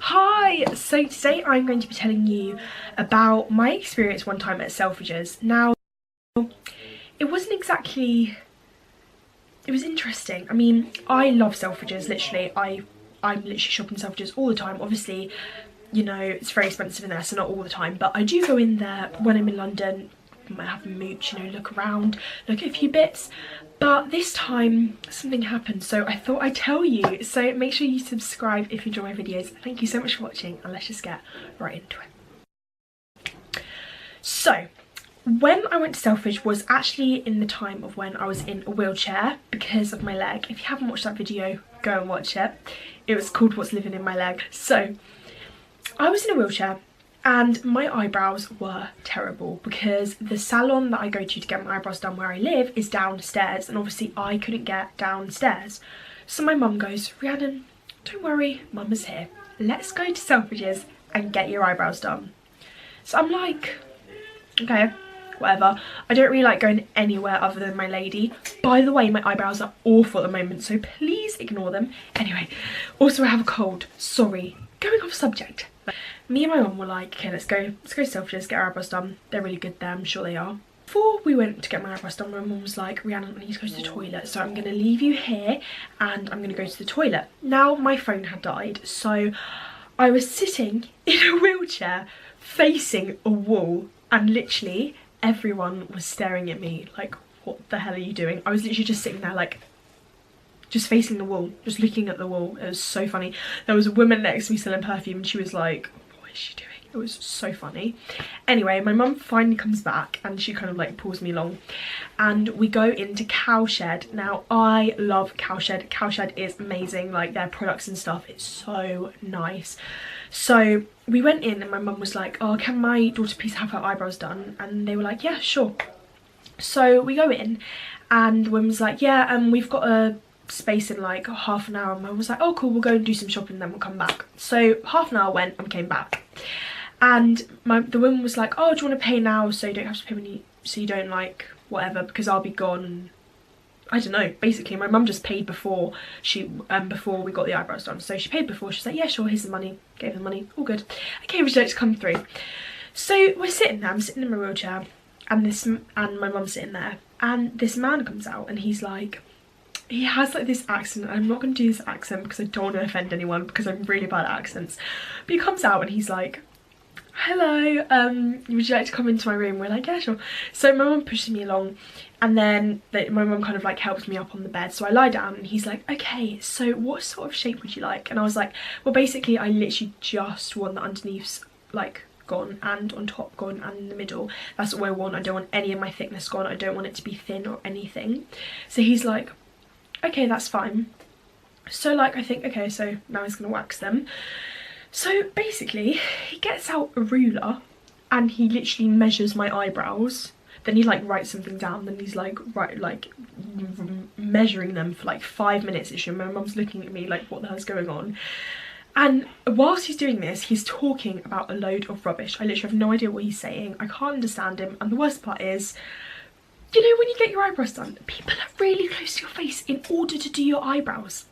Hi! So today I'm going to be telling you about my experience one time at Selfridges. Now, it wasn't exactly... It was interesting. I mean, I love Selfridges, literally. I'm literally shopping Selfridges all the time. Obviously, you know, it's very expensive in there, so not all the time. But I do go in there when I'm in London. I might have a mooch, you know, look around, look at a few bits. But this time something happened, so I thought I'd tell you. So make sure you subscribe if you enjoy my videos. Thank you so much for watching, and let's just get right into it. So when I went to Selfridge was actually in the time of when I was in a wheelchair because of my leg. If you haven't watched that video, go and watch it. It was called What's Living in My Leg. So I was in a wheelchair and my eyebrows were terrible because the salon that I go to get my eyebrows done where I live is downstairs, and obviously I couldn't get downstairs. So my mum goes, "Rhiannon, don't worry, mum is here. Let's go to Selfridges and get your eyebrows done." So I'm like, okay, whatever. I don't really like going anywhere other than my lady. By the way, my eyebrows are awful at the moment, so please ignore them. Anyway, also I have a cold. Sorry, going off subject. Me and my mum were like, okay, let's go to Selfridges, get our eyebrows done. They're really good there, I'm sure they are. Before we went to get my eyebrows done, my mum was like, "Rhiannon, I need to go to the toilet, so I'm going to leave you here and I'm going to go to the toilet." Now, my phone had died, so I was sitting in a wheelchair facing a wall, and literally everyone was staring at me like, "What the hell are you doing?" I was literally just sitting there like, just facing the wall, just looking at the wall. It was so funny. There was a woman next to me selling perfume and she was like, "What is she doing?" It was so funny. Anyway, my mum finally comes back and she kind of like pulls me along and we go into Cowshed. Now, I love Cowshed. Cowshed is amazing, like their products and stuff, it's so nice. So we went in and my mum was like, "Oh, can my daughter please have her eyebrows done?" And they were like, "Yeah, sure." So we go in and the woman's like, "Yeah, we've got a space in like half an hour." And I was like, "Oh cool, we'll go and do some shopping, then we'll come back." So half an hour went and came back, and the woman was like, "Oh, do you want to pay now so you don't have to pay when you, so you don't like whatever, because I'll be gone." And I don't know, basically my mum just paid before before we got the eyebrows done. So she paid before. She's like, "Yeah, sure, here's the money." Gave the money, all good. Okay, would you like to come through? So we're sitting there, I'm sitting in my wheelchair and my mum's sitting there, and this man comes out and he's like, he has like this accent. I'm not going to do this accent because I don't want to offend anyone because I'm really bad at accents. But he comes out and he's like, "Hello, would you like to come into my room?" We're like, "Yeah, sure." So my mum pushes me along and then my mum kind of like helps me up on the bed. So I lie down and he's like, "Okay, so what sort of shape would you like?" And I was like, "Well, basically I literally just want the underneath's like gone and on top gone and in the middle. That's what I want. I don't want any of my thickness gone. I don't want it to be thin or anything." So he's like, "Okay, that's fine." So like I think, okay, so now he's gonna wax them. So basically he gets out a ruler and he literally measures my eyebrows. Then he like writes something down, then he's like measuring them for like 5 minutes. My mum's looking at me like, what the hell's going on? And whilst he's doing this, he's talking about a load of rubbish. I literally have no idea what he's saying. I can't understand him. And the worst part is, you know, when you get your eyebrows done, people are really close to your face in order to do your eyebrows.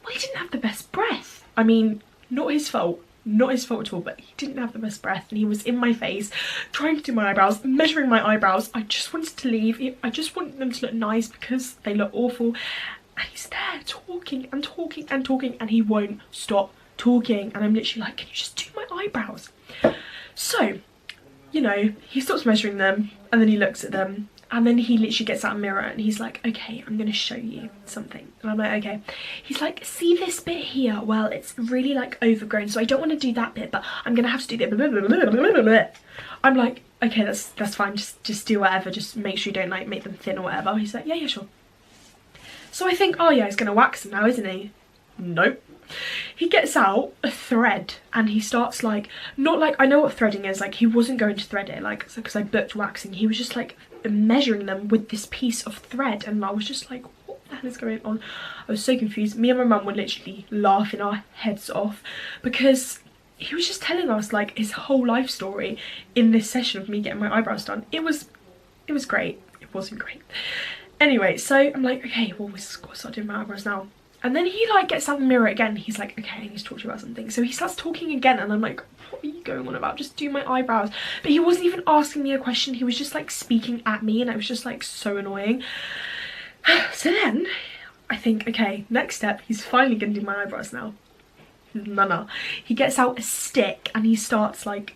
Well, he didn't have the best breath. I mean, not his fault. Not his fault at all, but he didn't have the best breath and he was in my face trying to do my eyebrows, measuring my eyebrows. I just wanted to leave. I just wanted them to look nice because they look awful. And he's there talking and talking and talking and he won't stop talking. And I'm literally like, "Can you just do my eyebrows?" So, you know, he stops measuring them and then he looks at them. And then he literally gets out a mirror and he's like, "Okay, I'm going to show you something." And I'm like, "Okay." He's like, "See this bit here? Well, it's really like overgrown, so I don't want to do that bit, but I'm going to have to do that." Blah, blah, blah, blah, blah, blah. I'm like, "Okay, that's fine. Just do whatever. Just make sure you don't like make them thin or whatever." He's like, "Yeah, yeah, sure." So I think, oh yeah, he's going to wax them now, isn't he? Nope. He gets out a thread and he starts like, not like, I know what threading is, like he wasn't going to thread it, like, because I booked waxing. He was just like measuring them with this piece of thread and I was just like, what the hell is going on? I was so confused. Me and my mum were literally laughing our heads off because he was just telling us like his whole life story in this session of me getting my eyebrows done. It was great. It wasn't great. Anyway, so I'm like, okay, well, we've got to start doing my eyebrows now. And then he like gets out the mirror again. He's like, okay, I need to talk to you about something. So he starts talking again, and I'm like, what are you going on about? Just do my eyebrows. But he wasn't even asking me a question. He was just like speaking at me, and it was just like so annoying. So then I think, okay, next step, he's finally gonna do my eyebrows now. No. He gets out a stick and he starts like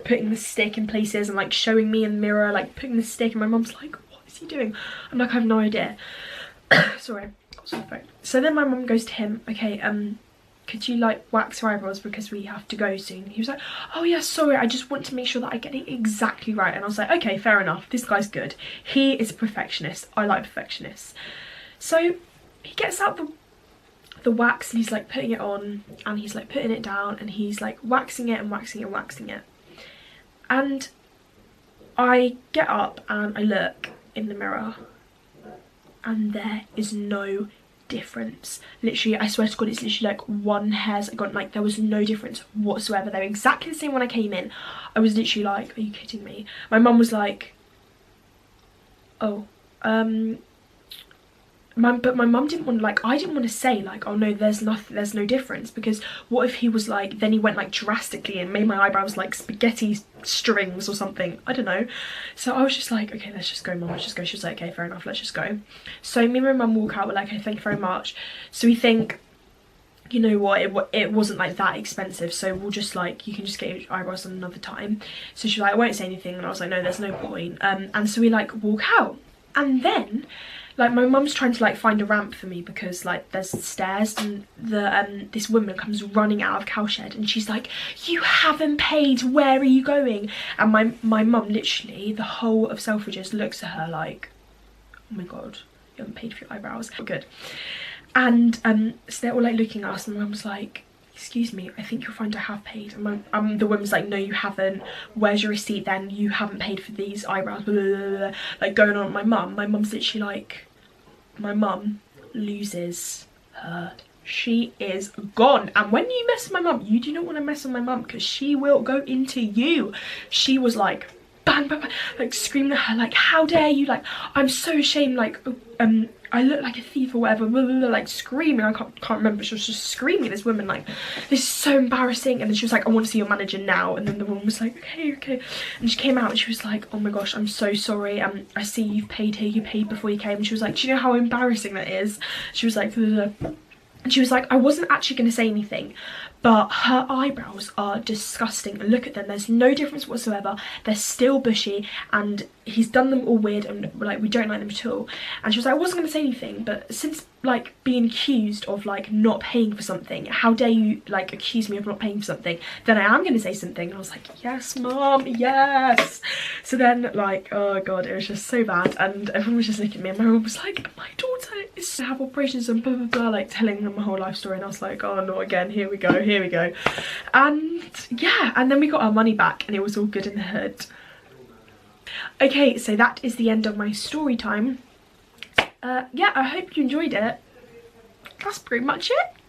putting the stick in places and like showing me in the mirror, like putting the stick, and my mum's like, what is he doing? I'm like, I have no idea. Sorry. So then my mum goes to him, okay, could you like wax your eyebrows because we have to go soon? He was like, oh yeah, sorry, I just want to make sure that I get it exactly right. And I was like, okay, fair enough, this guy's good. He is a perfectionist. I like perfectionists. So he gets out the wax and he's like putting it on, and he's like putting it down, and he's like waxing it and waxing it and waxing it. And I get up and I look in the mirror, and there is no difference. Literally, I swear to God, it's literally like one hair's gone. Like, there was no difference whatsoever. They were exactly the same when I came in. I was literally like, are you kidding me? My mum was like, oh, but my mum didn't want, like, I didn't want to say like, oh no, there's no difference, because what if he was like, then he went like drastically and made my eyebrows like spaghetti strings or something, I don't know. So I was just like, okay, let's just go, mum, let's just go. She was like, okay, fair enough, let's just go. So me and my mum walk out, we're like, okay, thank you very much. So we think, you know what, it wasn't like that expensive, so we'll just like, you can just get your eyebrows done another time. So she was like, I won't say anything, and I was like, no, there's no point. And so we like walk out, and then like my mum's trying to like find a ramp for me because like there's stairs, and the this woman comes running out of cowshed, and she's like, you haven't paid, where are you going? And my mum literally, the whole of Selfridges looks at her like, oh my god, you haven't paid for your eyebrows. Good. And so they're all like looking at us, and my mum's like, excuse me, I think you'll find I have paid. And the woman's like, no, you haven't. Where's your receipt then? You haven't paid for these eyebrows. Blah, blah, blah, blah. Like going on with my mum's literally like, my mum loses her. She is gone. And when you mess with my mum, you do not want to mess with my mum, because she will go into you. She was like, bang, bang, bang, like screaming at her, like, how dare you, like, I'm so ashamed, like, I look like a thief or whatever, blah, blah, blah, like screaming. I can't remember, she was just screaming at this woman, like, this is so embarrassing. And then she was like, I want to see your manager now. And then the woman was like, okay. And she came out and she was like, oh my gosh, I'm so sorry, I see you've paid here, you paid before you came. And she was like, do you know how embarrassing that is? She was like, blah, blah, blah. And she was like, I wasn't actually going to say anything, but her eyebrows are disgusting. Look at them, there's no difference whatsoever. They're still bushy, and he's done them all weird, and like, we don't like them at all. And she was like, I wasn't going to say anything, but since like being accused of like not paying for something, how dare you like accuse me of not paying for something, then I am going to say something. And I was like, yes mum, yes. So then like, oh god, it was just so bad, and everyone was just looking at me, and my mum was like, my daughter is to have operations and blah blah blah, like telling them my whole life story. And I was like, oh not again, here we go. And yeah, and then we got our money back, and it was all good in the hood. Okay, so that is the end of my story time. Yeah, I hope you enjoyed it. That's pretty much it.